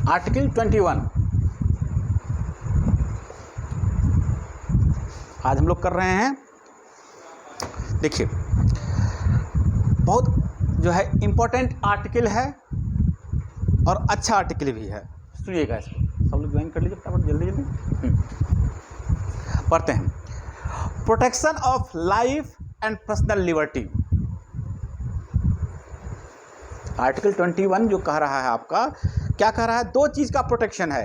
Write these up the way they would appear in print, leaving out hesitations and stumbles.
Article 21 आज हम लोग कर रहे हैं। देखिए, बहुत जो है इम्पोर्टेंट आर्टिकल है और अच्छा आर्टिकल भी है। सुनिएगा, इसको सब लोग ज्वाइन कर लीजिए फटाफट, जल्दी जल्दी पढ़ते हैं। Protection of life and personal liberty. Article 21 जो कह रहा है आपका, क्या कह रहा है? दो चीज़ का प्रोटेक्शन है।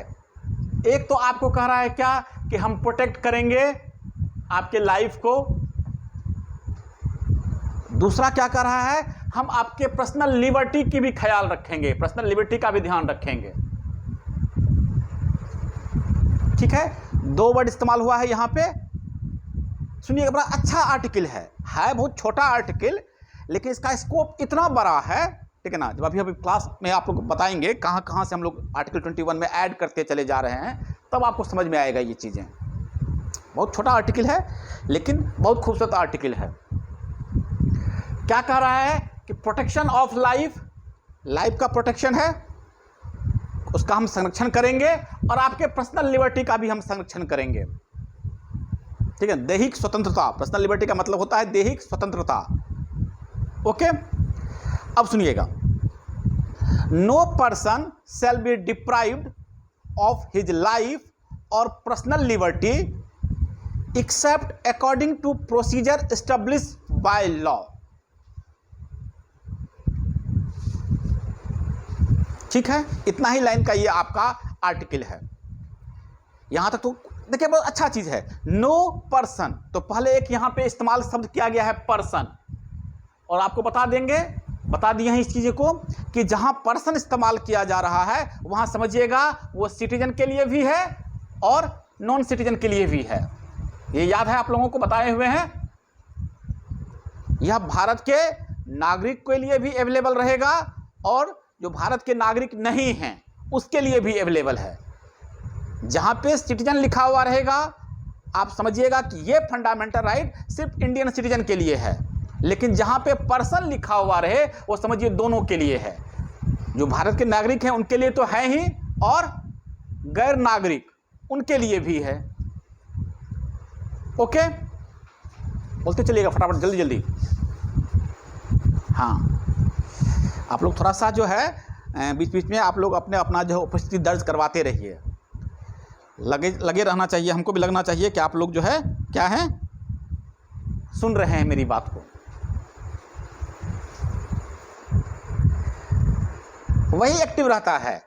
एक तो आपको कह रहा है क्या कि हम प्रोटेक्ट करेंगे आपके लाइफ को। दूसरा क्या कर रहा है, हम आपके पर्सनल लिबर्टी की भी ख्याल रखेंगे, पर्सनल लिबर्टी का भी ध्यान रखेंगे। ठीक है, दो वर्ड इस्तेमाल हुआ है यहां पे। सुनिएगा, बड़ा अच्छा आर्टिकल है बहुत छोटा आर्टिकल, लेकिन इसका स्कोप इतना बड़ा है। ठीक है ना, जब अभी क्लास में आप लोग बताएंगे कहाँ कहाँ से हम लोग आर्टिकल 21 में ऐड करते चले जा रहे हैं, तब आपको समझ में आएगा ये चीज़ें। बहुत छोटा आर्टिकल है लेकिन बहुत खूबसूरत आर्टिकल है। क्या कह रहा है कि प्रोटेक्शन ऑफ लाइफ, लाइफ का प्रोटेक्शन है, उसका हम संरक्षण करेंगे और आपके पर्सनल लिबर्टी का भी हम संरक्षण करेंगे। ठीक है, दैहिक स्वतंत्रता, पर्सनल लिबर्टी का मतलब होता है दैहिक स्वतंत्रता। ओके, अब सुनिएगा। No person shall be deprived of his life और personal liberty except according to procedure established by law. ठीक है, इतना ही लाइन का ये आपका आर्टिकल है। यहां तक तो देखिए बहुत अच्छा चीज है। नो पर्सन, तो पहले एक यहां पे इस्तेमाल शब्द किया गया है पर्सन, और आपको बता दिए हैं इस चीज़ को कि जहां पर्सन इस्तेमाल किया जा रहा है वहां समझिएगा वो सिटीजन के लिए भी है और नॉन सिटीजन के लिए भी है। ये याद है आप लोगों को बताए हुए हैं। यह भारत के नागरिक के लिए भी अवेलेबल रहेगा और जो भारत के नागरिक नहीं हैं उसके लिए भी अवेलेबल है। जहां पे सिटीजन लिखा हुआ रहेगा आप समझिएगा कि ये फंडामेंटल राइट सिर्फ इंडियन सिटीजन के लिए है, लेकिन जहां पे पर्सन लिखा हुआ रहे वो समझिए दोनों के लिए है। जो भारत के नागरिक हैं उनके लिए तो है ही, और गैर नागरिक उनके लिए भी है। ओके, बोलते चलिएगा फटाफट, जल्दी जल्दी। हाँ, आप लोग थोड़ा सा जो है बीच बीच में आप लोग अपना जो उपस्थिति दर्ज करवाते रहिए। लगे रहना चाहिए, हमको भी लगना चाहिए कि आप लोग जो है क्या है, सुन रहे हैं मेरी बात को। वही एक्टिव रहता है,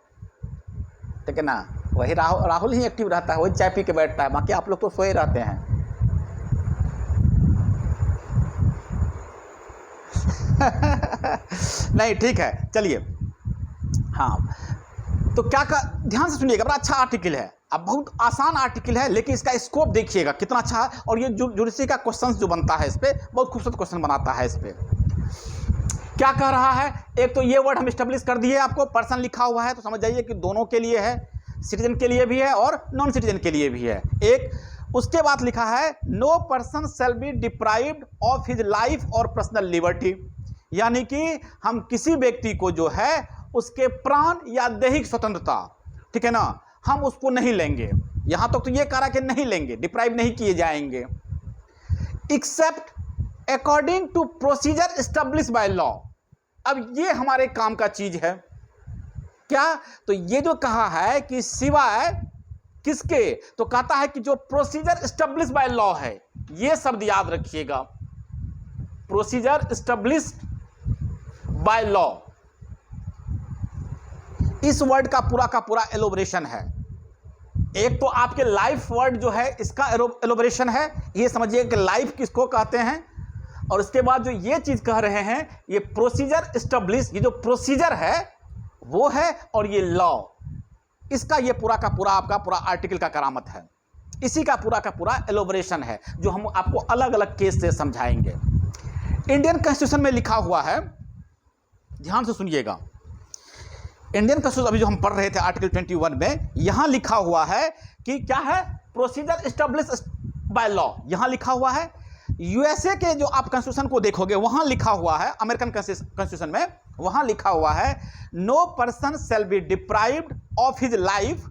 ठीक है ना, वही राहुल ही एक्टिव रहता है, वही चाय पी के बैठता है, बाकी आप लोग तो सोए रहते हैं। नहीं, ठीक है, चलिए। हाँ, तो क्या ध्यान से सुनिएगा, बड़ा अच्छा आर्टिकल है। अब बहुत आसान आर्टिकल है लेकिन इसका स्कोप देखिएगा कितना अच्छा है। और ये जुडिशरी का क्वेश्चन जो बनता है इस पर बहुत खूबसूरत क्वेश्चन बनाता है। इस पर क्या कह रहा है, एक तो ये वर्ड हम स्टेब्लिश कर दिए, आपको पर्सन लिखा हुआ है तो समझ जाइए कि दोनों के लिए है, सिटीजन के लिए भी है और नॉन सिटीजन के लिए भी है। एक उसके बाद लिखा है no person shall be deprived of his life और पर्सनल लिबर्टी, यानी कि हम किसी व्यक्ति को जो है उसके प्राण या दैहिक स्वतंत्रता, ठीक है ना, हम उसको नहीं लेंगे। यहां तक तो ये कह रहा कि नहीं लेंगे, डिप्राइव नहीं किए जाएंगे, except according to procedure establish by law. अब ये हमारे काम का चीज है क्या? तो ये जो कहा है कि सिवाय किसके, तो कहता है कि जो प्रोसीजर एस्टेब्लिश बाय लॉ है, ये शब्द याद रखिएगा, प्रोसीजर एस्टेब्लिश बाय लॉ। इस वर्ड का पूरा एलोबरेशन है। एक तो आपके लाइफ वर्ड जो है इसका एलोबरेशन है, ये समझिए कि लाइफ किसको कहते हैं, और इसके बाद जो ये चीज कह रहे हैं ये प्रोसीजर एस्टेब्लिश, ये जो प्रोसीजर है वो है, और ये लॉ, इसका ये पूरा का पूरा आर्टिकल का करामत है। इसी का पूरा एलोबरेशन है जो हम आपको अलग अलग केस से समझाएंगे। इंडियन कॉन्स्टिट्यूशन में लिखा हुआ है, ध्यान से सुनिएगा। इंडियन कॉन्स्टिट्यूशन अभी जो हम पढ़ रहे थे आर्टिकल 21 में, यहां लिखा हुआ है कि क्या है, प्रोसीजर एस्टेब्लिश बाय लॉ, यहां लिखा हुआ है। यूएसए के जो आप कॉन्स्टिट्यूशन को देखोगे वहां लिखा हुआ है, अमेरिकन कॉन्स्टिट्यूशन में वहां लिखा हुआ है no person shall be deprived of his life,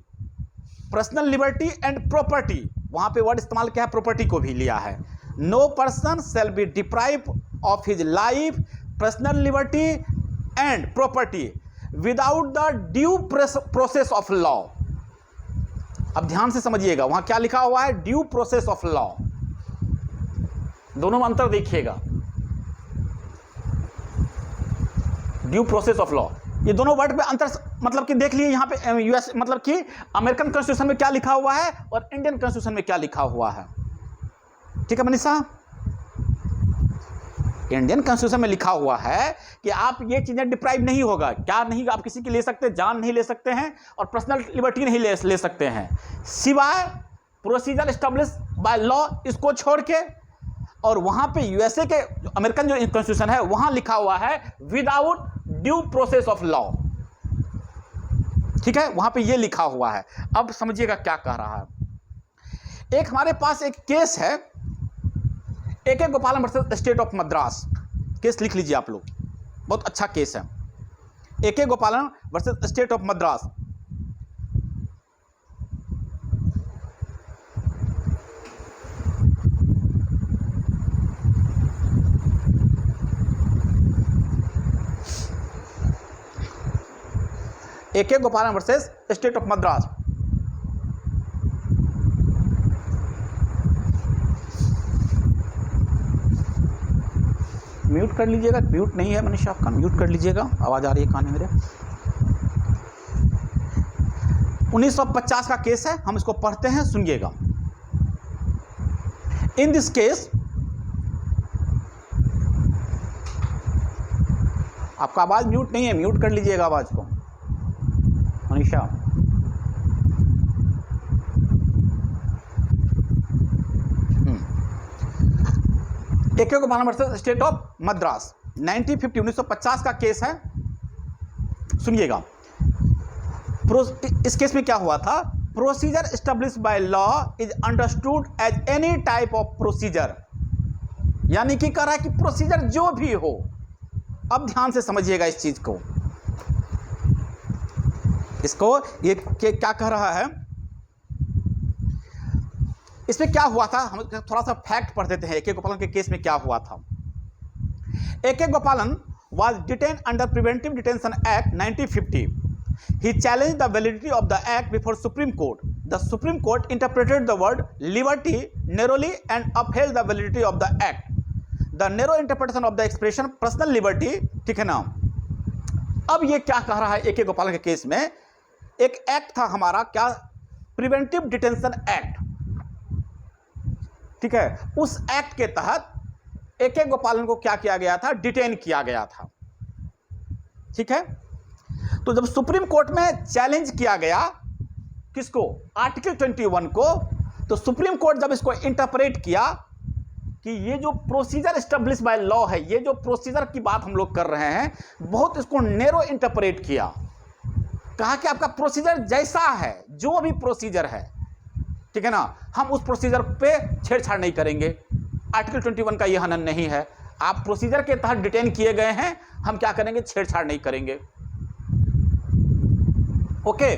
personal liberty and property. वहां पे वर्ड इस्तेमाल किया है, प्रॉपर्टी को भी लिया है। No person shall be deprived of his life, personal liberty and property without the due process of law. अब ध्यान से समझिएगा, वहां क्या लिखा हुआ है, ड्यू प्रोसेस ऑफ लॉ। दोनों में अंतर देखिएगा, ड्यू प्रोसेस ऑफ लॉ, ये दोनों वर्ड पे अंतर मतलब कि देख लिए यहां पे यूएस मतलब कि अमेरिकन कॉन्स्टिट्यूशन में क्या लिखा हुआ है और इंडियन कॉन्स्टिट्यूशन में क्या लिखा हुआ है। ठीक है मनीषा, इंडियन कॉन्स्टिट्यूशन में लिखा हुआ है कि आप ये चीजें डिप्राइव नहीं होगा, क्या नहीं, आप किसी की ले सकते, जान नहीं ले सकते हैं और पर्सनल लिबर्टी नहीं ले सकते हैं, सिवाय प्रोसीजर एस्टेब्लिश बाय लॉ, इसको छोड़ के। और वहां पे यूएसए के अमेरिकन जो कॉन्स्टिट्यूशन है वहां लिखा हुआ है without due process of law. ठीक है, वहां पे ये लिखा हुआ है। अब समझिएगा क्या कह रहा है। एक हमारे पास एक केस है, AK गोपालन versus state of Madras. Case लिख लीजिए आप लोग, बहुत अच्छा केस है, AK गोपालन versus state of Madras. AK गोपालन versus state of Madras. Mute कर लीजिएगा, म्यूट नहीं है मनीषा आपका, म्यूट कर लीजिएगा, आवाज आ रही है कान में मेरे। 1950 का केस है, हम इसको पढ़ते हैं, सुनिएगा। इन दिस केस, आपका आवाज म्यूट नहीं है, म्यूट कर लीजिएगा आवाज को मनीषा। AK गोपालन वर्सेस स्टेट ऑफ मद्रास 1950 का केस है, सुनिएगा। इस केस में क्या हुआ था, procedure establish by law is understood as any type of procedure, यानी कि कह रहा है कि प्रोसीजर जो भी हो। अब ध्यान से समझिएगा इस चीज को, इसको ये क्या कह रहा है, इसमें क्या हुआ था, हम थोड़ा सा फैक्ट पढ़ देते हैं। AK गोपालन के केस में क्या हुआ था। AK गोपालन was detained under Preventive Detention Act 1950. He challenged the validity of the act before Supreme Court. The Supreme Court interpreted the word liberty narrowly and upheld the validity of the act. The narrow interpretation of the expression personal liberty, ठीक है ना। अब ये क्या कह रहा है AK गोपालन के केस में, एक एक्ट था हमारा क्या, प्रिवेंटिव डिटेंशन एक्ट, ठीक है। उस एक्ट के तहत AK गोपालन को क्या किया गया था, डिटेन किया गया था, ठीक है। तो जब सुप्रीम कोर्ट में चैलेंज किया गया किसको, आर्टिकल 21 को, तो सुप्रीम कोर्ट जब इसको इंटरप्रेट किया कि ये जो प्रोसीजर एस्टेब्लिश बाय लॉ है, ये जो प्रोसीजर की बात हम लोग कर रहे हैं, बहुत इसको नैरो इंटरप्रेट किया। कहा कि आपका प्रोसीजर जैसा है, जो भी प्रोसीजर है, ठीक है ना, हम उस प्रोसीजर पे छेड़छाड़ नहीं करेंगे। आर्टिकल 21 का यह हनन नहीं है, आप प्रोसीजर के तहत डिटेन किए गए हैं, हम क्या करेंगे, छेड़छाड़ नहीं करेंगे। ओके,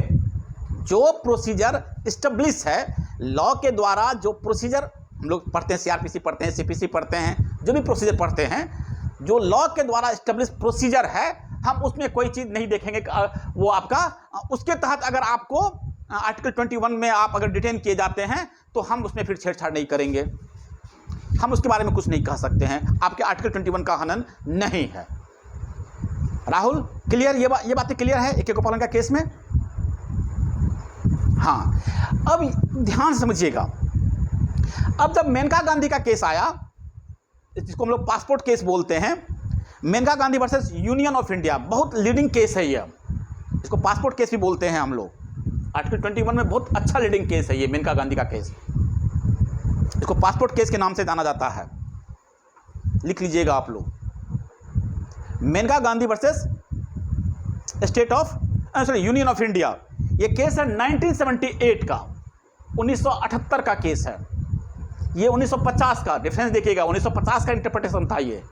जो प्रोसीजर एस्टेब्लिश है लॉ के द्वारा, जो प्रोसीजर हम लोग पढ़ते हैं, CRPC पढ़ते हैं, CPC पढ़ते हैं, जो भी प्रोसीजर पढ़ते हैं, जो लॉ के द्वारा एस्टेब्लिश प्रोसीजर है, हम उसमें कोई चीज़ नहीं देखेंगे वो आपका, उसके तहत अगर आपको आर्टिकल 21 में आप अगर डिटेन किए जाते हैं तो हम उसमें फिर छेड़छाड़ नहीं करेंगे, हम उसके बारे में कुछ नहीं कह सकते हैं, आपके आर्टिकल 21 का हनन नहीं है। राहुल क्लियर, ये बातें क्लियर है AK गोपालन का केस में। हाँ, अब ध्यान समझिएगा, अब जब मेनका गांधी का केस आया, जिसको हम लोग पासपोर्ट केस बोलते हैं, Maneka Gandhi versus Union of India, बहुत लीडिंग केस है ये, इसको पासपोर्ट केस भी बोलते हैं हम लोग। आर्टिकल 21 में बहुत अच्छा लीडिंग केस है ये मेनका गांधी का केस, इसको पासपोर्ट केस के नाम से जाना जाता है, लिख लीजिएगा आप लोग। Maneka Gandhi versus state of union of India, ये केस है 1978 का, 1978 का केस है, ये 1950 का डिफरेंस देखिएगा, 1950 का इंटरप्रिटेशन था ये।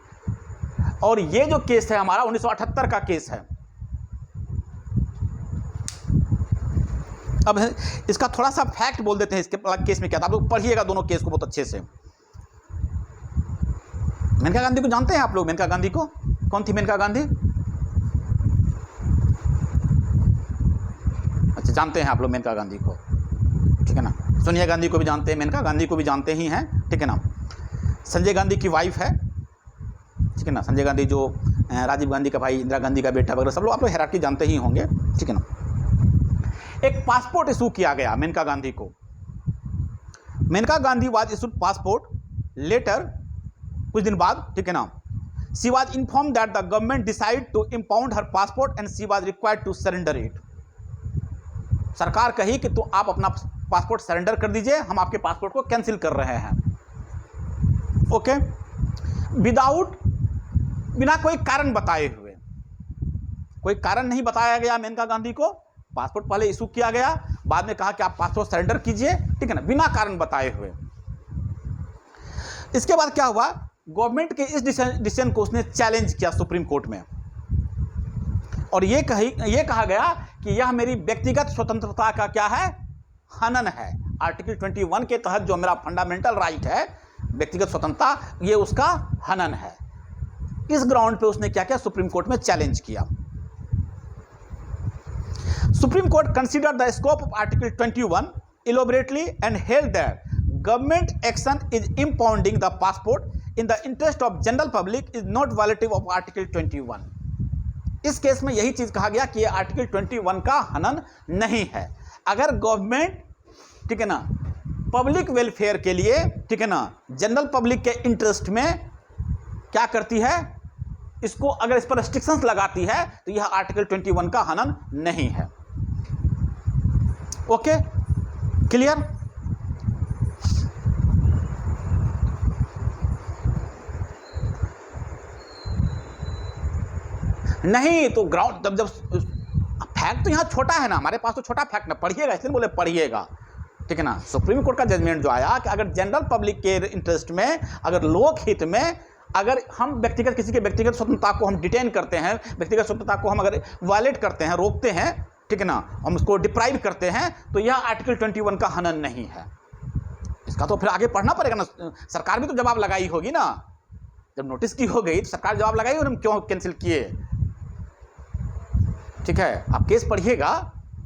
और ये जो केस है हमारा 1978 का केस है। अब इसका थोड़ा सा फैक्ट बोल देते हैं, इसके केस में क्या था। आप लोग पढ़िएगा दोनों केस को बहुत अच्छे से। मेनका गांधी को जानते हैं आप लोग? मेनका गांधी को, कौन थी मेनका गांधी? अच्छा, जानते हैं आप लोग मेनका गांधी को, ठीक है ना। सोनिया गांधी को भी जानते हैं, मेनका गांधी को भी जानते ही हैं, ठीक है ना। संजय गांधी की वाइफ है, ठीक है ना। संजय गांधी जो राजीव गांधी का भाई, इंदिरा गांधी का बेटा वगैरह, सब लोग आप लोग हायरार्की जानते ही होंगे, ठीक है ना। एक पासपोर्ट इशू किया गया मेनका गांधी को। Maneka Gandhi was issued passport letter, कुछ दिन बाद, ठीक है ना। She was inform that the government decide to impound her passport and she was required to surrender it. सरकार कही कि तो आप अपना पासपोर्ट सरेंडर कर दीजिए, हम आपके पासपोर्ट को कैंसिल कर रहे हैं। ओके, बिना कोई कारण बताए हुए, कोई कारण नहीं बताया गया मेनका गांधी को। पासपोर्ट पहले इशू किया गया, बाद में कहा कि आप पासपोर्ट सरेंडर कीजिए, ठीक है ना, बिना कारण बताए हुए। इसके बाद क्या हुआ, गवर्नमेंट के इस डिसीजन को उसने चैलेंज किया सुप्रीम कोर्ट में, और ये कहा गया कि यह मेरी व्यक्तिगत स्वतंत्रता का क्या है, हनन है। आर्टिकल 21 के तहत जो मेरा फंडामेंटल राइट है, व्यक्तिगत स्वतंत्रता, ये उसका हनन है। इस ग्राउंड पे उसने क्या किया, सुप्रीम कोर्ट में चैलेंज किया। Supreme Court considered the scope of Article 21 elaborately and held that government action is impounding the passport in the interest of general public is not violative of Article 21। इस case में यही चीज कहा गया कि ये आर्टिकल 21 का हनन नहीं है। अगर गवर्नमेंट, ठीक है ना, पब्लिक वेलफेयर के लिए, ठीक है ना, जनरल पब्लिक के इंटरेस्ट में क्या करती है, इसको अगर इस पर रेस्ट्रिक्शंस लगाती है, तो यह आर्टिकल 21 का हनन नहीं है। Okay, clear? नहीं तो ग्राउंड जब फैक्ट तो यहां छोटा है ना, हमारे पास तो छोटा फैक्ट ना, पढ़िएगा, इसलिए बोले पढ़िएगा, ठीक है ना। सुप्रीम कोर्ट का जजमेंट जो आया कि अगर जनरल पब्लिक के इंटरेस्ट में, अगर लोक हित में, अगर हम किसी के व्यक्तिगत स्वतंत्रता को हम डिटेन करते हैं, व्यक्तिगत स्वतंत्रता को हम अगर वायलेट करते हैं, रोकते हैं, ठीक है ना, हम उसको डिप्राइव करते हैं, तो यह आर्टिकल 21 का हनन नहीं है। इसका तो फिर आगे पढ़ना पड़ेगा ना, सरकार भी तो जवाब लगाई होगी ना। जब नोटिस की हो गई तो सरकार जवाब लगाई, और हम क्यों कैंसिल किए, ठीक है। आप केस पढ़िएगा,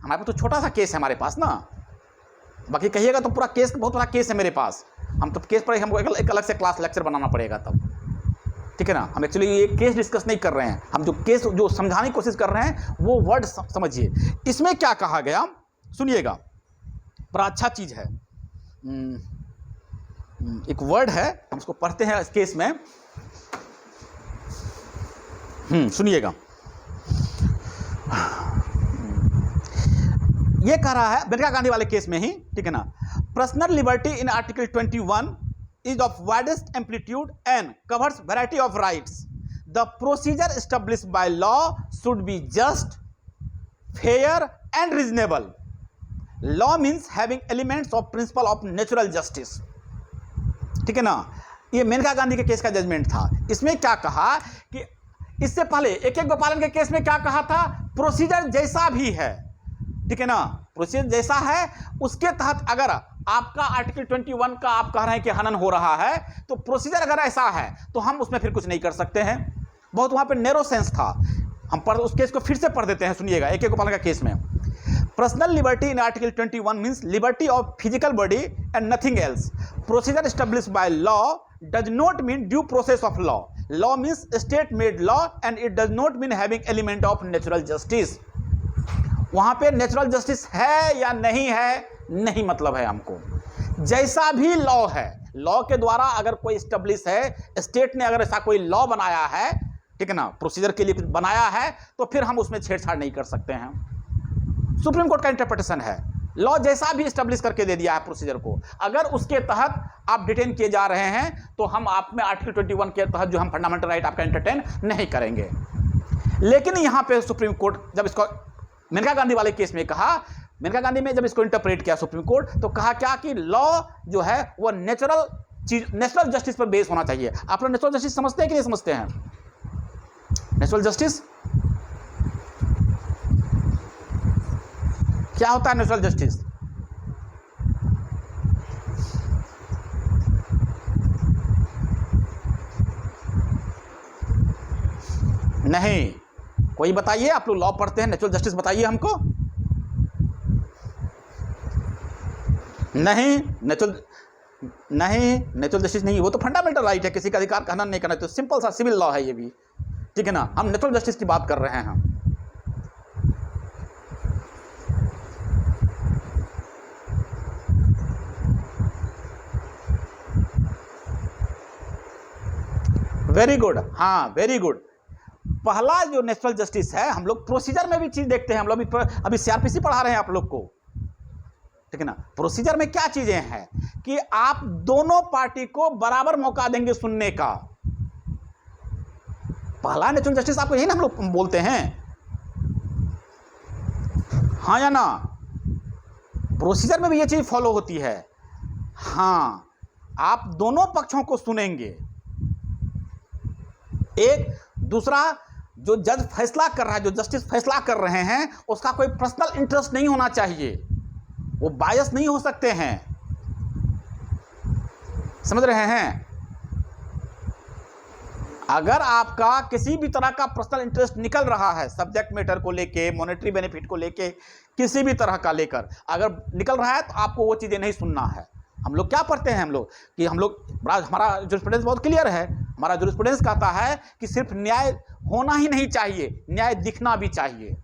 हमारे पास तो छोटा सा केस है हमारे पास ना, बाकी कहिएगा तो पूरा केस, बहुत बड़ा केस है मेरे पास। हम तो केस पढ़े, हमको एक अलग से क्लास लेक्चर बनाना पड़ेगा तब, ठीक है ना। हम एक्चुअली ये केस डिस्कस नहीं कर रहे हैं, हम जो केस जो समझाने की कोशिश कर रहे हैं वो वर्ड समझिए। इसमें क्या कहा गया सुनिएगा, बड़ा अच्छा चीज़ है। एक वर्ड है, हम उसको पढ़ते हैं इस केस में, सुनिएगा। ये कह रहा है मेनका गांधी वाले केस में ही, ठीक है ना, personal liberty in article 21 is of widest amplitude and covers variety of rights. The procedure established by law should be just, fair and reasonable. Law means having elements of principle of natural justice. ठीक है ना, ये मेनका गांधी के case का judgement था। इसमें क्या कहा कि इससे पहले एक गोपालन के केस में क्या कहा था, प्रोसीजर जैसा भी है, ठीक है ना, प्रोसीजर जैसा है, उसके तहत अगर आपका आर्टिकल 21 का आप कह रहे हैं कि हनन हो रहा है, तो प्रोसीजर अगर ऐसा है तो हम उसमें फिर कुछ नहीं कर सकते हैं। बहुत वहां पे नैरो सेंस था। हम उस केस को फिर से पढ़ देते हैं, सुनिएगा। एक गोपालन का केस में, personal liberty in article 21 means liberty of physical body and nothing else. Procedure established by law does not mean due process of law. Law means state made law and it does not mean having element of natural justice. वहां पे natural justice है या नहीं है, नहीं मतलब है हमको। जैसा भी लॉ है, लॉ के द्वारा अगर कोई स्टेब्लिश है, स्टेट ने अगर ऐसा कोई लॉ बनाया है, ठीक है ना, प्रोसीजर के लिए कुछ बनाया है, तो फिर हम उसमें छेड़छाड़ नहीं कर सकते हैं। सुप्रीम कोर्ट का इंटरप्रिटेशन है, लॉ जैसा भी स्टेब्लिश करके दे दिया है प्रोसीजर को, अगर उसके तहत आप डिटेन किए जा रहे हैं, तो हम आप में आर्टिकल 21 के तहत जो हम फंडामेंटल राइट आपका एंटरटेन नहीं करेंगे। लेकिन यहां पे सुप्रीम कोर्ट जब इसको मेनका गांधी वाले केस में कहा, मेनका गांधी में जब इसको इंटरप्रेट किया सुप्रीम कोर्ट, तो कहा क्या कि लॉ जो है वो नेचुरल चीज, नेचुरल जस्टिस पर बेस होना चाहिए। आप लोग नेचुरल जस्टिस समझते हैं कि नहीं समझते हैं? नेचुरल जस्टिस क्या होता है? नेचुरल जस्टिस नहीं, कोई बताइए, आप लोग लॉ पढ़ते हैं, नेचुरल जस्टिस बताइए हमको। नहीं, नेचुरल जस्टिस नहीं, वो तो फंडामेंटल राइट है, किसी का अधिकार का हनन नहीं करना, तो सिंपल सा सिविल लॉ है ये भी, ठीक है ना। हम नेचुरल जस्टिस की बात कर रहे हैं हम। वेरी गुड, हाँ वेरी गुड। पहला जो नेचुरल जस्टिस है, हम लोग प्रोसीजर में भी चीज देखते हैं, हम लोग अभी सीआरपीसी पढ़ा रहे हैं आप लोग को, ठीक है ना। प्रोसीजर में क्या चीजें हैं कि आप दोनों पार्टी को बराबर मौका देंगे सुनने का। पहला नेचुरल जस्टिस आपको यही ना हम लोग बोलते हैं, हाँ या ना। प्रोसीजर में भी ये चीज फॉलो होती है, हाँ आप दोनों पक्षों को सुनेंगे। एक दूसरा जो जज फैसला कर रहा है, जो जस्टिस फैसला कर रहे हैं, उसका कोई पर्सनल इंटरेस्ट नहीं होना चाहिए, वो बायस नहीं हो सकते हैं, समझ रहे हैं। अगर आपका किसी भी तरह का पर्सनल इंटरेस्ट निकल रहा है, सब्जेक्ट मैटर को लेके, मॉनेटरी बेनिफिट को लेके, किसी भी तरह का लेकर अगर निकल रहा है, तो आपको वो चीजें नहीं सुनना है। हम लोग क्या पढ़ते हैं, हम लोग हमारा जूरिस्प्रूडेंस बहुत क्लियर है। हमारा जूरिस्प्रूडेंस कहता है कि सिर्फ न्याय होना ही नहीं चाहिए, न्याय दिखना भी चाहिए,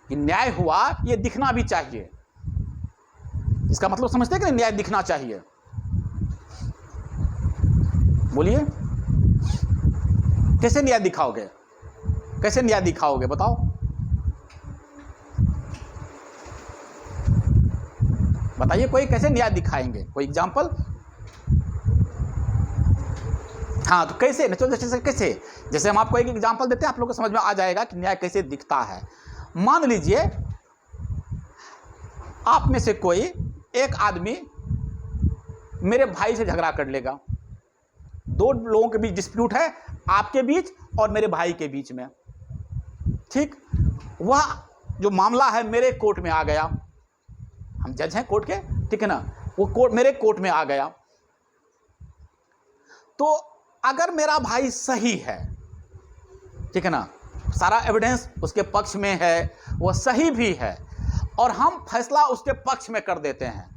कि न्याय हुआ ये दिखना भी चाहिए। इसका मतलब समझते हैं कि न्याय दिखना चाहिए? बोलिए, कैसे न्याय दिखाओगे? कैसे न्याय दिखाओगे बताओ? बताइए, कोई कैसे न्याय दिखाएंगे, कोई एग्जाम्पल? हाँ, तो कैसे नेचुरल जस्टिस कैसे? जैसे हम आपको एक एग्जाम्पल देते हैं, आप लोगों को समझ में आ जाएगा कि न्याय कैसे दिखता है। मान लीजिए आप में से कोई एक आदमी मेरे भाई से झगड़ा कर लेगा, दो लोगों के बीच डिस्प्यूट है, आपके बीच और मेरे भाई के बीच में, ठीक। वह जो मामला है मेरे कोर्ट में आ गया, हम जज हैं कोर्ट के, ठीक है ना, वो कोर्ट मेरे कोर्ट में आ गया। तो अगर मेरा भाई सही है, ठीक है ना, सारा एविडेंस उसके पक्ष में है, वो सही भी है, और हम फैसला उसके पक्ष में कर देते हैं,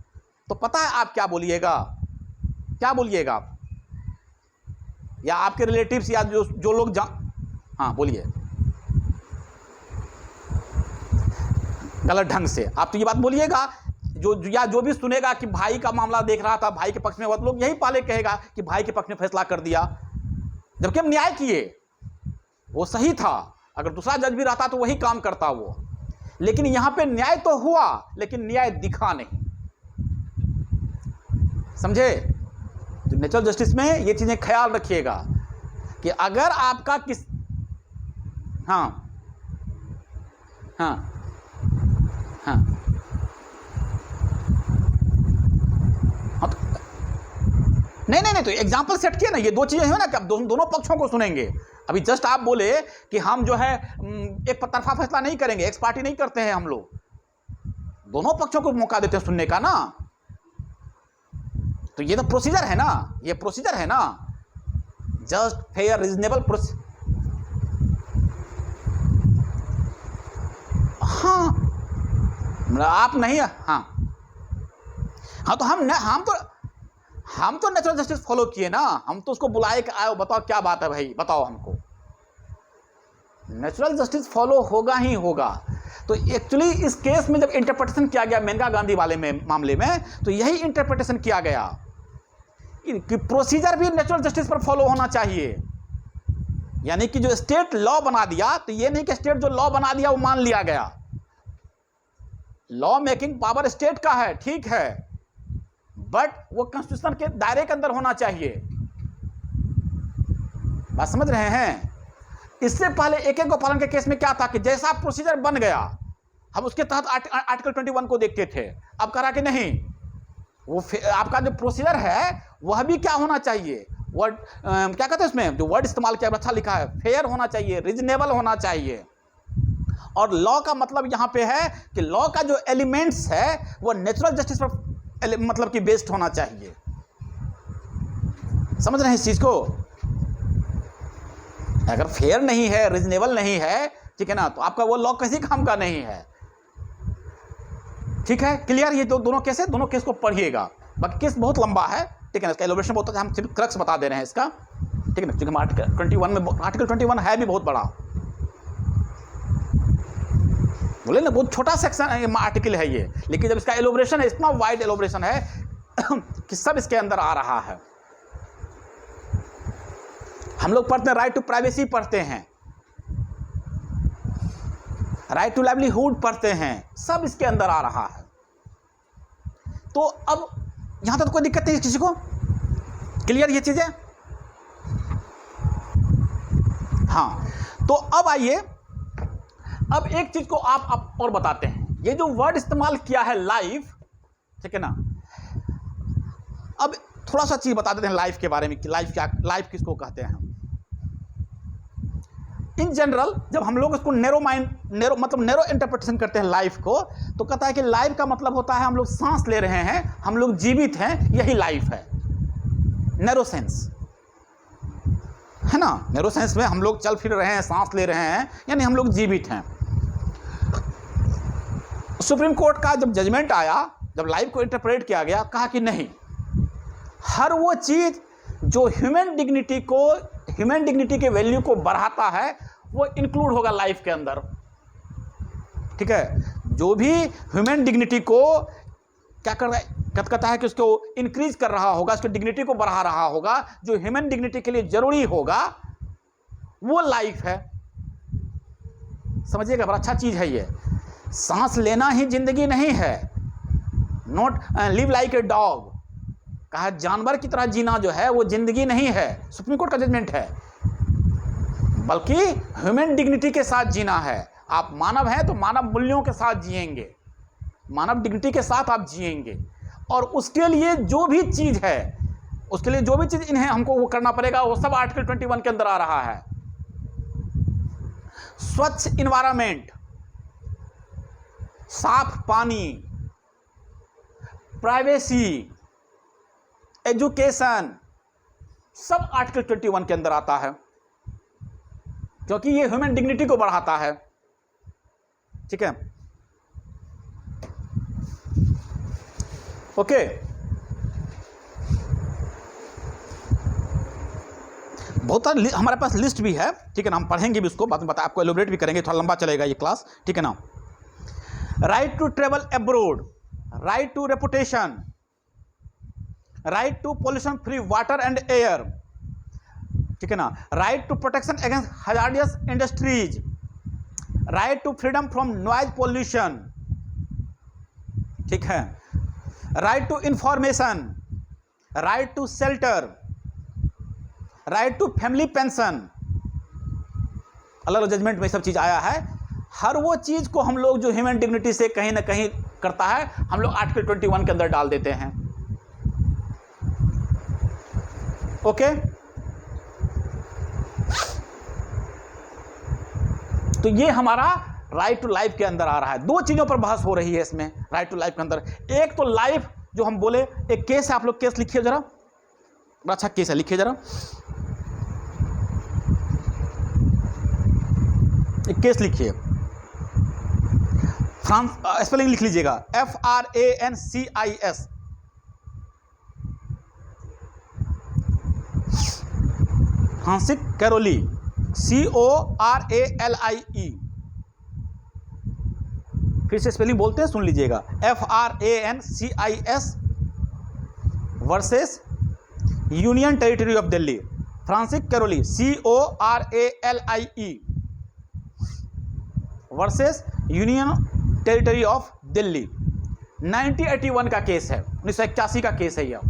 तो पता है आप क्या बोलिएगा? क्या बोलिएगा आप? या आपके रिलेटिव्स या जो लोग हाँ बोलिए, गलत ढंग से आप तो ये बात बोलिएगा, जो भी सुनेगा कि भाई का मामला देख रहा था, भाई के पक्ष में, वो लोग यही पहले कहेगा कि भाई के पक्ष में फैसला कर दिया, जबकि हम न्याय किए, वो सही था। अगर दूसरा जज भी रहता तो वही काम करता वो, लेकिन यहां पे न्याय तो हुआ लेकिन न्याय दिखा नहीं, समझे? तो नेचुरल जस्टिस में ये चीजें ख्याल रखिएगा कि अगर आपका हाँ हाँ हाँ नहीं, तो एग्जाम्पल सेट किया ना, ये दो चीजें हैं ना कि आप दोनों पक्षों को सुनेंगे। अभी जस्ट आप बोले कि हम जो है एक तरफा फैसला नहीं करेंगे, एक्स पार्टी नहीं करते हैं, हम लोग दोनों पक्षों को मौका देते हैं सुनने का ना। तो ये तो प्रोसीजर है ना, ये प्रोसीजर है ना, जस्ट फेयर रीजनेबल हाँ आप नहीं, हाँ तो हम तो नेचुरल जस्टिस फॉलो किए ना, हम तो उसको बुलाए कि आओ बताओ क्या बात है भाई, बताओ हमको। नेचुरल जस्टिस फॉलो होगा ही होगा। तो एक्चुअली इस केस में जब इंटरप्रिटेशन किया गया मेनका गांधी वाले मामले में, तो यही इंटरप्रिटेशन किया गया कि प्रोसीजर भी नेचुरल जस्टिस पर फॉलो होना चाहिए। यानी कि जो स्टेट लॉ बना दिया, तो ये नहीं कि स्टेट जो लॉ बना दिया वो मान लिया गया। लॉ मेकिंग पावर स्टेट का है, ठीक है, बट वो कॉन्स्टिट्यूशन के दायरे के अंदर होना चाहिए। बात समझ रहे हैं? इससे पहले एक गोपालन के केस में क्या था कि जैसा प्रोसीजर बन गया, हम उसके तहत आर्टिकल 21 को देखते थे। अब करा कि नहीं, वो आपका जो प्रोसीजर है वह भी क्या होना चाहिए, वर्ड क्या कहते हैं उसमें जो वर्ड इस्तेमाल किया अच्छा लिखा है, फेयर होना चाहिए, रीजनेबल होना चाहिए। और लॉ का मतलब यहाँ पे है कि लॉ का जो एलिमेंट्स है वो नेचुरल जस्टिस पर मतलब कि बेस्ड होना चाहिए। समझ रहे हैं इस चीज को? अगर फेयर नहीं है, रीजनेबल नहीं है, ठीक है ना, तो आपका वो लॉ किसी काम का नहीं है। ठीक है, क्लियर? ये दोनों केस है, दोनों केस को पढ़िएगा। बाकी केस बहुत लंबा है, ठीक है ना, इसका एलोब्रेशन बहुत है, हम सिर्फ क्रक्स बता दे रहे हैं इसका, ठीक है ना, क्योंकि आर्टिकल 21 में, आर्टिकल 21 है भी बहुत बड़ा, बोले ना बहुत छोटा सेक्शन आर्टिकल है ये, लेकिन जब इसका एलोब्रेशन है, इतना वाइड एलोब्रेशन है कि सब इसके अंदर आ रहा है। हम लोग पढ़ते हैं राइट टू प्राइवेसी, पढ़ते हैं राइट टू लाइवलीहुड, पढ़ते हैं, सब इसके अंदर आ रहा है। तो अब यहां तक तो कोई दिक्कत नहीं किसी को? क्लियर ये चीजें? हाँ, तो अब आइए, अब एक चीज को आप और बताते हैं, ये जो वर्ड इस्तेमाल किया है लाइफ, ठीक है ना, अब थोड़ा सा चीज बता देते हैं लाइफ के बारे में कि लाइफ क्या, लाइफ किसको कहते हैं। इन जनरल जब हम लोग इसको नैरो इंटरप्रिटेशन करते हैं लाइफ को, तो कहता है कि लाइफ का मतलब होता है हम लोग सांस ले रहे हैं, हम लोग जीवित हैं, यही लाइफ है। नैरो सेंस है ना, नैरो सेंस में हम लोग चल फिर रहे हैं, सांस ले रहे हैं, यानी हम लोग जीवित हैं। सुप्रीम कोर्ट का जब जजमेंट आया, जब लाइफ को इंटरप्रेट किया गया, कहा कि नहीं, हर वो चीज जो ह्यूमन डिग्निटी के वैल्यू को बढ़ाता है वो इंक्लूड होगा लाइफ के अंदर। ठीक है, जो भी ह्यूमन डिग्निटी को क्या कर रहा है, कहता है कि उसको इंक्रीज कर रहा होगा, उसकी डिग्निटी को बढ़ा रहा होगा, जो ह्यूमन डिग्निटी के लिए जरूरी होगा, वो लाइफ है। समझिएगा, बड़ा अच्छा चीज है ये। सांस लेना ही जिंदगी नहीं है। Not live like a dog, कहा जानवर की तरह जीना जो है वो जिंदगी नहीं है, सुप्रीम कोर्ट का जजमेंट है, बल्कि ह्यूमन डिग्निटी के साथ जीना है। आप मानव हैं तो मानव मूल्यों के साथ जिएंगे, मानव डिग्निटी के साथ आप जिएंगे, और उसके लिए जो भी चीज है, उसके लिए जो भी चीज इन्हें हमको वो करना पड़ेगा, वो सब आर्टिकल 21 के अंदर आ रहा है। स्वच्छ इन्वायरमेंट, साफ पानी, प्राइवेसी, एजुकेशन, सब आर्टिकल 21 के अंदर आता है, क्योंकि ये ह्यूमन डिग्निटी को बढ़ाता है। ठीक है, ओके। बहुत सारे हमारे पास लिस्ट भी है, ठीक है ना, हम पढ़ेंगे भी उसको, बाद में बता आपको एलोबरेट भी करेंगे, थोड़ा लंबा चलेगा ये क्लास, ठीक है ना। Right to travel abroad, right to reputation, right to pollution free water and air, ठीक है ना, right to protection against hazardous industries, right to freedom from noise pollution, ठीक है, right to information, right to shelter, right to family pension. अलग अलग judgement में सब चीज आया है। हर वो चीज को हम लोग जो ह्यूमन डिग्निटी से कहीं ना कहीं करता है, हम लोग आर्टिकल 21 के अंदर डाल देते हैं। ओके, तो ये हमारा राइट टू लाइफ के अंदर आ रहा है। दो चीजों पर बहस हो रही है इसमें राइट टू लाइफ के अंदर। एक तो लाइफ जो हम बोले, एक केस है, आप लोग केस लिखिए जरा, बड़ा अच्छा केस है, लिखिए जरा एक केस लिखिए, स्पेलिंग लिख लीजिएगा, FRANCIS, फ्रांसिस कैरोली, CORALIE। फिर से स्पेलिंग बोलते हैं, सुन लीजिएगा, FRANCIS versus union territory of Delhi. Francis Caroli, CORALIE versus union territory of Delhi. 1981 का केस है, 1981 का केस है यह।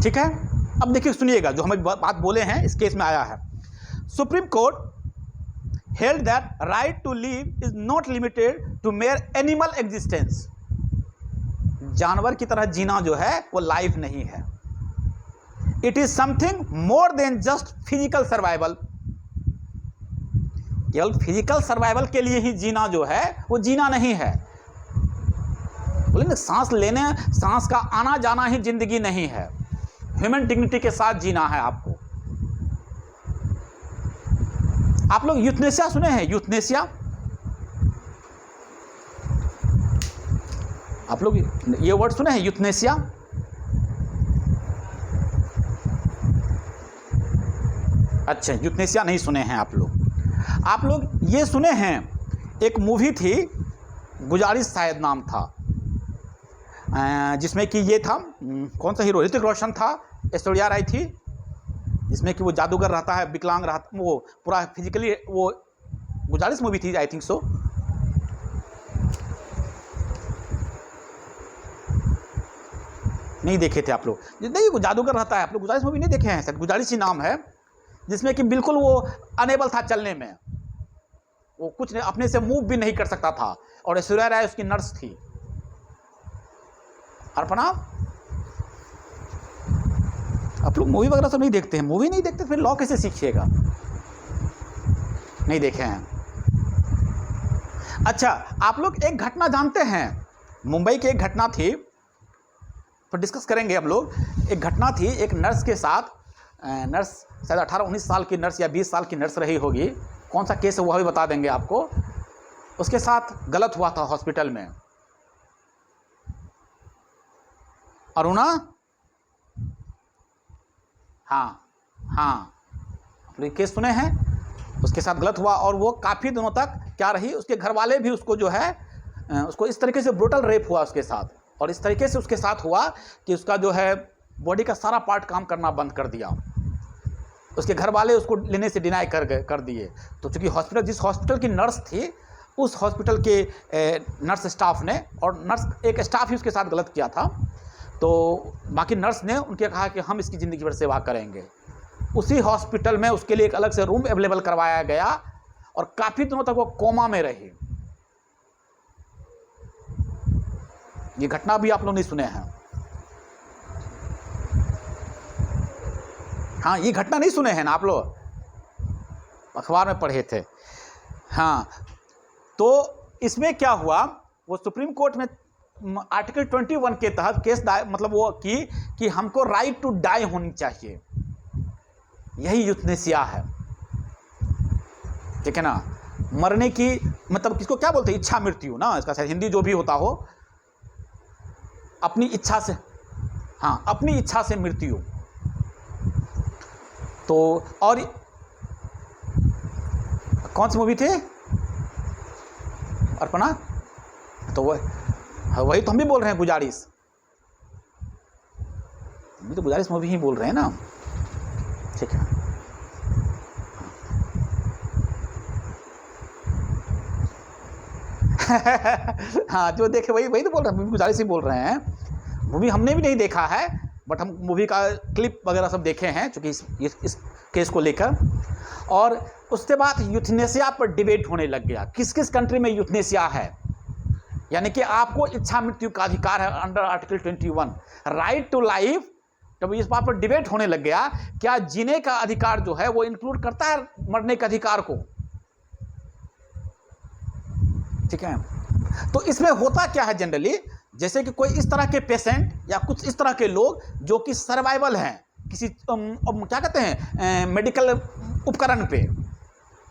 ठीक है, अब देखिए सुनिएगा, जो हमें बात बोले हैं इस केस में आया है। Supreme court held that right to live is not limited to mere animal existence. जानवर की तरह जीना जो है वो लाइफ नहीं है. It is something more than just physical survival. केवल फिजिकल सर्वाइवल के लिए ही जीना जो है वो जीना नहीं है. बोले ना, सांस लेने, सांस का आना जाना ही जिंदगी नहीं है. ह्यूमन डिग्निटी के साथ जीना है आपको. आप लोग यूथनेसिया सुने हैं? यूथनेसिया, आप लोग ये वर्ड सुने हैं? यूथनेसिया. अच्छा, यूथनेसिया नहीं सुने हैं आप लोग. आप लोग ये सुने हैं, एक मूवी थी गुजारिश शायद नाम था, जिसमें कि ये था, कौन सा हीरो, ऋतिक रोशन था, ऐश्वर्या राय थी, जिसमें कि वो जादूगर रहता है, विकलांग रहता, वो पूरा फिजिकली, वो गुजारिश मूवी थी, आई थिंक सो. नहीं देखे थे आप लोग? नहीं, वो जादूगर रहता है, आप लोग गुजारिश मूवी नहीं देखे हैं सर? गुजारिश ही नाम है, जिसमें कि बिल्कुल वो अनेबल था चलने में, वो कुछ नहीं, अपने से मूव भी नहीं कर सकता था, और ऐश्वर्या राय उसकी नर्स थी. अर्पणा, आप लोग मूवी वगैरह सब नहीं देखते हैं? मूवी नहीं देखते फिर लॉ कैसे सीखिएगा? नहीं देखे हैं? अच्छा, आप लोग एक घटना जानते हैं? मुंबई की एक घटना थी, पर डिस्कस करेंगे हम लोग. एक घटना थी, एक नर्स के साथ, नर्स शायद 18-19 साल की नर्स या 20 साल की नर्स रही होगी, कौन सा केस है वह भी बता देंगे आपको. उसके साथ गलत हुआ था हॉस्पिटल में. अरुणा, हाँ, आप लोग केस सुने हैं? उसके साथ गलत हुआ और वो काफ़ी दिनों तक क्या रही, उसके घर वाले भी उसको जो है, उसको इस तरीके से ब्रूटल रेप हुआ उसके साथ, और इस तरीके से उसके साथ हुआ कि उसका जो है बॉडी का सारा पार्ट काम करना बंद कर दिया. उसके घर वाले उसको लेने से डिनाई कर दिए. तो चूँकि हॉस्पिटल, जिस हॉस्पिटल की नर्स थी, उस हॉस्पिटल के नर्स स्टाफ ने, और नर्स एक स्टाफ ही उसके साथ गलत किया था, तो बाकी नर्स ने उनके कहा कि हम इसकी ज़िंदगी भर सेवा करेंगे. उसी हॉस्पिटल में उसके लिए एक अलग से रूम अवेलेबल करवाया गया, और काफ़ी दिनों तक वो कोमा में रही. ये घटना भी आप लोग नहीं सुने हैं? हाँ, ये घटना नहीं सुने हैं ना आप लोग? अखबार में पढ़े थे. हाँ, तो इसमें क्या हुआ, वो सुप्रीम कोर्ट में आर्टिकल 21 के तहत केस मतलब वो कि हमको राइट टू डाई होनी चाहिए. यही यूथनेसिया है, ठीक है ना? मरने की, मतलब किसको क्या बोलते हैं, इच्छा मृत्यु ना, इसका शायद हिंदी जो भी होता हो, अपनी इच्छा से, हाँ, अपनी इच्छा से मृत्यु. तो और कौन सी मूवी थी अर्पणा? तो वही तो हम भी बोल रहे हैं, गुजारिश. हम भी तो गुजारिश मूवी ही बोल रहे हैं ना, ठीक है. हाँ, जो देखे वही तो बोल रहे हैं, गुजारिश ही बोल रहे हैं. मूवी हमने भी नहीं देखा है, बट हम मूवी का क्लिप वगैरह सब देखे हैं, चूँकि इस केस को लेकर. और उसके बाद यूथनेसिया पर डिबेट होने लग गया, किस किस कंट्री में यूथनेसिया है, यानी कि आपको इच्छा मृत्यु का अधिकार है under article 21, right to life. जब इस बात पर डिबेट होने लग गया, क्या जीने का अधिकार जो है वो इंक्लूड करता है मरने के अधिकार को, ठीक है? तो इसमें होता क्या है जनरली, जैसे कि कोई इस तरह के पेशेंट या कुछ इस तरह के लोग जो कि सर्वाइवल हैं किसी क्या कहते हैं, मेडिकल उपकरण पे,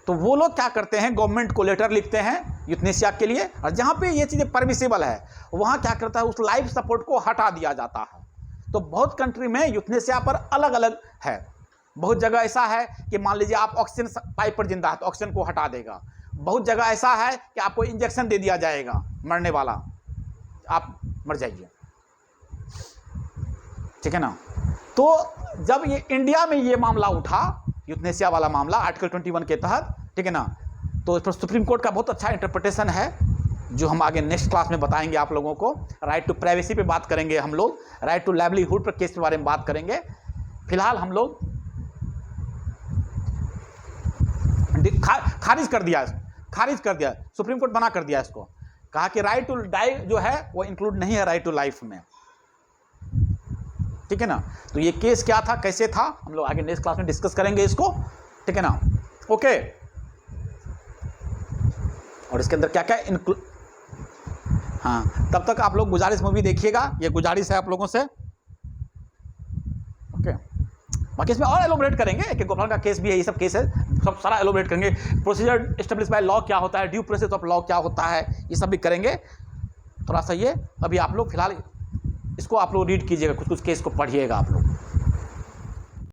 तो वो लोग क्या करते हैं, गवर्नमेंट को लेटर लिखते हैं यूथनेसिया के लिए, और जहाँ पे ये चीज़ें परमिसिबल है वहाँ क्या करता है, उस लाइफ सपोर्ट को हटा दिया जाता है. तो बहुत कंट्री में यूथनेसिया पर अलग अलग है. बहुत जगह ऐसा है कि मान लीजिए आप ऑक्सीजन पाइप पर जिंदा है तो ऑक्सीजन को हटा देगा. बहुत जगह ऐसा है कि आपको इंजेक्शन दे दिया जाएगा मरने वाला, आप मर जाइए, ठीक है ना? तो जब ये इंडिया में ये मामला उठा, यूथनेसिया वाला मामला आर्टिकल 21 के तहत, ठीक है ना, तो इस पर सुप्रीम कोर्ट का बहुत अच्छा इंटरप्रिटेशन है, जो हम आगे नेक्स्ट क्लास में बताएंगे आप लोगों को. राइट टू प्राइवेसी पे बात करेंगे हम लोग, राइट टू लाइवलीहुड पर केस के बारे में बात करेंगे. फिलहाल हम लोग खारिज कर दिया, सुप्रीम कोर्ट मना कर दिया इसको, कहा कि राइट टू डाई जो है वो इंक्लूड नहीं है राइट टू लाइफ में, ठीक है ना। तो ये केस क्या था, कैसे था, हम लोग आगे नेक्स्ट क्लास में डिस्कस करेंगे इसको, ठीक है ना। ओके, और इसके अंदर क्या क्या इंक्लूड, हाँ, तब तक आप लोग गुजारिश मूवी देखिएगा, ये गुजारिश है आप लोगों से। ओके, बाकी इसमें और एलोबरेट करेंगे, एक गोपाल का केस भी है, ये सब केस है, सब सारा एलोबरेट करेंगे, प्रोसीजर एस्टेब्लिश बाय लॉ क्या होता है, ड्यू प्रोसेस ऑफ लॉ क्या होता है, ये सब भी करेंगे। थोड़ा सा ये अभी आप लोग फिलहाल इसको आप लोग रीड कीजिएगा, कुछ कुछ केस को पढ़िएगा आप लोग।